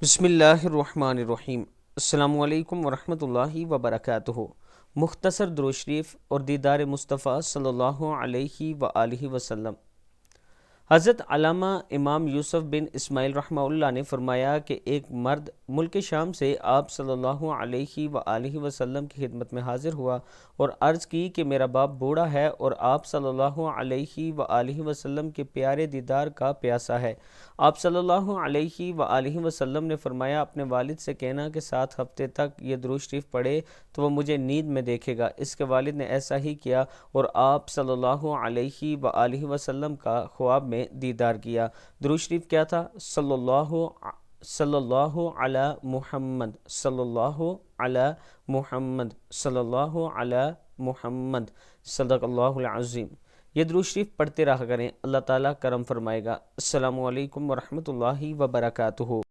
بسم اللہ الرحمن الرحیم۔ السلام علیکم ورحمۃ اللہ وبرکاتہ۔ مختصر درود شریف اور دیدار مصطفیٰ صلی اللہ علیہ وآلہ وسلم۔ حضرت علامہ امام یوسف بن اسماعیل رحمہ اللہ نے فرمایا کہ ایک مرد ملک شام سے آپ صلی اللہ علیہ وآلہ وسلم کی خدمت میں حاضر ہوا اور عرض کی کہ میرا باپ بوڑھا ہے اور آپ صلی اللہ علیہ وآلہ وسلم کے پیارے دیدار کا پیاسا ہے۔ آپ صلی اللہ علیہ وآلہ وسلم نے فرمایا اپنے والد سے کہنا کہ 7 ہفتے تک یہ درود شریف پڑھے تو وہ مجھے نیند میں دیکھے گا۔ اس کے والد نے ایسا ہی کیا اور آپ صلی اللہ علیہ وآلہ وسلم کا خواب میں دیدار کیا۔ درود شریف کیا تھا؟ صلی اللہ علی محمد، صلی اللہ علی محمد، صلی اللہ علی محمد، صدق اللہ العظیم۔ یہ درود شریف پڑھتے رہا کریں، اللہ تعالیٰ کرم فرمائے گا۔ السلام علیکم ورحمۃ اللہ وبرکاتہ۔